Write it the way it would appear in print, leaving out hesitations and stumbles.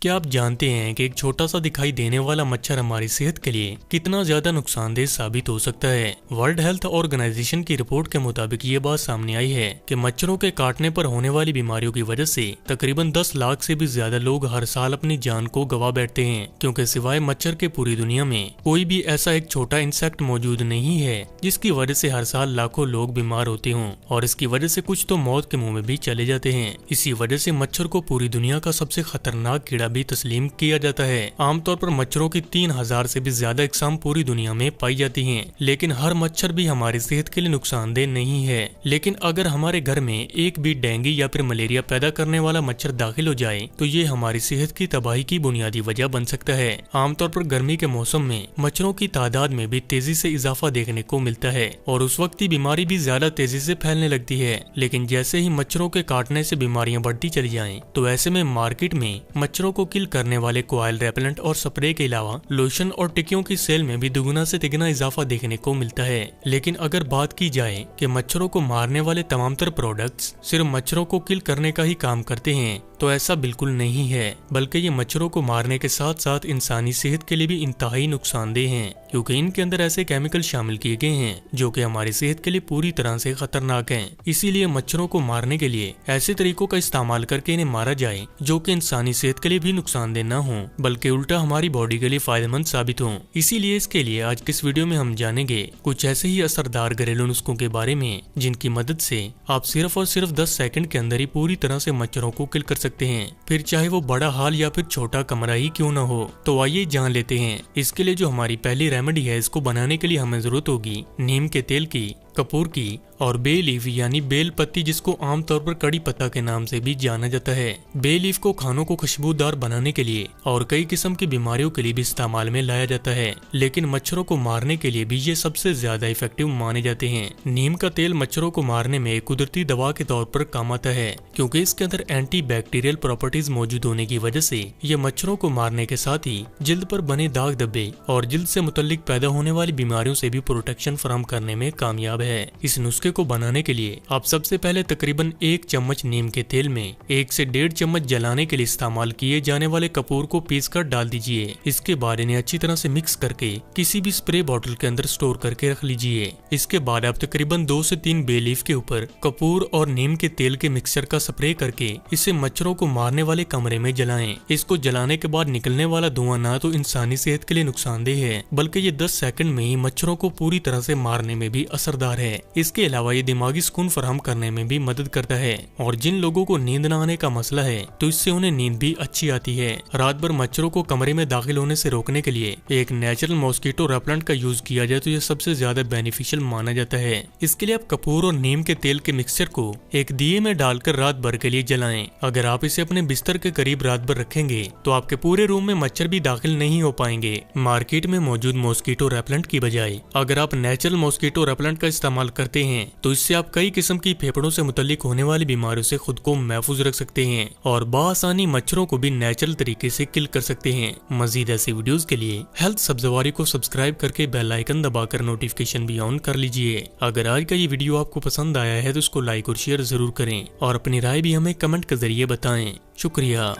क्या आप जानते हैं कि एक छोटा सा दिखाई देने वाला मच्छर हमारी सेहत के लिए कितना ज्यादा नुकसानदेह साबित हो सकता है। वर्ल्ड हेल्थ ऑर्गेनाइजेशन की रिपोर्ट के मुताबिक ये बात सामने आई है कि मच्छरों के काटने पर होने वाली बीमारियों की वजह से तकरीबन 10 लाख से भी ज्यादा लोग हर साल अपनी जान को गवा बैठते हैं, क्योंकि सिवाय मच्छर के पूरी दुनिया में कोई भी ऐसा एक छोटा इंसेक्ट मौजूद नहीं है जिसकी वजह से हर साल लाखों लोग बीमार होते हों और इसकी वजह से कुछ तो मौत के मुंह में भी चले जाते हैं। इसी वजह से मच्छर को पूरी दुनिया का सबसे खतरनाक कीड़ा भी तस्लीम किया जाता है। आमतौर पर मच्छरों की 3000 से भी ज्यादा इकसाम पूरी दुनिया में पाई जाती हैं, लेकिन हर मच्छर भी हमारी सेहत के लिए नुकसानदेह नहीं है। लेकिन अगर हमारे घर में एक भी डेंगू या फिर मलेरिया पैदा करने वाला मच्छर दाखिल हो जाए तो ये हमारी सेहत की तबाही की बुनियादी वजह बन सकता है। आमतौर पर गर्मी के मौसम में मच्छरों की तादाद में भी तेजी से इजाफा देखने को मिलता है और उस वक्त ही बीमारी भी ज्यादा तेजी से फैलने लगती है। लेकिन जैसे ही मच्छरों के काटने से बीमारियां बढ़ती चली जाएं, तो ऐसे में मार्केट में मच्छरों को किल करने वाले कॉइल रेपेलेंट और स्प्रे के अलावा लोशन और टिक्कियों की सेल में भी दुगुना से तिगुना इजाफा देखने को मिलता है। लेकिन अगर बात की जाए कि मच्छरों को मारने वाले तमाम तर प्रोडक्ट्स सिर्फ मच्छरों को किल करने का ही काम करते हैं, तो ऐसा बिल्कुल नहीं है, बल्कि ये मच्छरों को मारने के साथ साथ इंसानी सेहत के लिए भी इंतहाई नुकसानदेह हैं, क्योंकि इनके अंदर ऐसे केमिकल शामिल किए गए हैं जो कि हमारी सेहत के लिए पूरी तरह से खतरनाक हैं। इसीलिए मच्छरों को मारने के लिए ऐसे तरीकों का इस्तेमाल करके इन्हें मारा जाए जो कि इंसानी सेहत के लिए भी नुकसानदेह न हो, बल्कि उल्टा हमारी बॉडी के लिए फायदेमंद साबित हो। इसीलिए इसके लिए आज के इस वीडियो में हम जानेंगे कुछ ऐसे ही असरदार घरेलू नुस्खों के बारे में जिनकी मदद से आप सिर्फ और सिर्फ 10 सेकंड के अंदर ही पूरी तरह से मच्छरों को किल कर सकते हैं, फिर चाहे वो बड़ा हाल या फिर छोटा कमरा ही क्यों न हो। तो आइए जान लेते हैं। इसके लिए जो हमारी पहली रेमेडी है, इसको बनाने के लिए हमें जरूरत होगी नीम के तेल की, कपूर की और बे लीफ यानी बेल पत्ती, जिसको आमतौर पर कड़ी पत्ता के नाम से भी जाना जाता है। बे लीफ को खानों को खुशबूदार बनाने के लिए और कई किस्म की बीमारियों के लिए भी इस्तेमाल में लाया जाता है, लेकिन मच्छरों को मारने के लिए भी ये सबसे ज्यादा इफेक्टिव माने जाते हैं। नीम का तेल मच्छरों को मारने में कुदरती दवा के तौर पर काम आता है, क्योंकि इसके अंदर एंटी बैक्टीरियल प्रॉपर्टीज मौजूद होने की वजह से ये मच्छरों को मारने के साथ ही जिल्द पर बने दाग धब्बे और जिल्द से मुतल्लिक पैदा होने वाली बीमारियों से भी प्रोटेक्शन फराहम करने में कामयाब है। इस नुस्खे को बनाने के लिए आप सबसे पहले तकरीबन 1 चम्मच नीम के तेल में 1 से 1.5 चम्मच जलाने के लिए इस्तेमाल किए जाने वाले कपूर को पीसकर डाल दीजिए। इसके बाद इन्हें अच्छी तरह से मिक्स करके किसी भी स्प्रे बॉटल के अंदर स्टोर करके रख लीजिए। इसके बाद आप तकरीबन 2 से 3 बे लीफ के ऊपर कपूर और नीम के तेल के मिक्सचर का स्प्रे करके इसे मच्छरों को मारने वाले कमरे में जलाएं। इसको जलाने के बाद निकलने वाला धुआं ना तो इंसानी सेहत के लिए नुकसानदेह है, बल्कि ये 10 सेकंड में ही मच्छरों को पूरी तरह से मारने में भी असरदार है। इसके अलावा ये दिमागी सुकून फराहम करने में भी मदद करता है, और जिन लोगों को नींद न आने का मसला है तो इससे उन्हें नींद भी अच्छी आती है। रात भर मच्छरों को कमरे में दाखिल होने से रोकने के लिए एक नेचुरल मॉस्किटो रेपेलेंट का यूज किया जाए तो यह सबसे ज्यादा बेनिफिशियल माना जाता है। इसके लिए आप कपूर और नीम के तेल के मिक्सचर को एक दिए में डालकर रात भर के लिए जलाएं। अगर आप इसे अपने बिस्तर के करीब रात भर रखेंगे तो आपके पूरे रूम में मच्छर भी दाखिल नहीं हो पाएंगे। मार्केट में मौजूद मॉस्किटो रेपेलेंट की बजाय अगर आप नेचुरल मॉस्किटो रेपेलेंट का इस्तेमाल करते हैं तो इससे आप कई किस्म की फेफड़ों से मुतल्लिक होने वाली बीमारियों से खुद को महफूज रख सकते हैं और बासानी मच्छरों को भी नेचुरल तरीके से किल कर सकते हैं। मजीद ऐसी वीडियोस के लिए हेल्थ सब्जवारी को सब्सक्राइब करके बेल आइकन दबाकर नोटिफिकेशन भी ऑन कर लीजिए। अगर आज का ये वीडियो आपको पसंद आया है तो इसको लाइक और शेयर जरूर करें और अपनी राय भी हमें कमेंट के जरिए बताएं। शुक्रिया।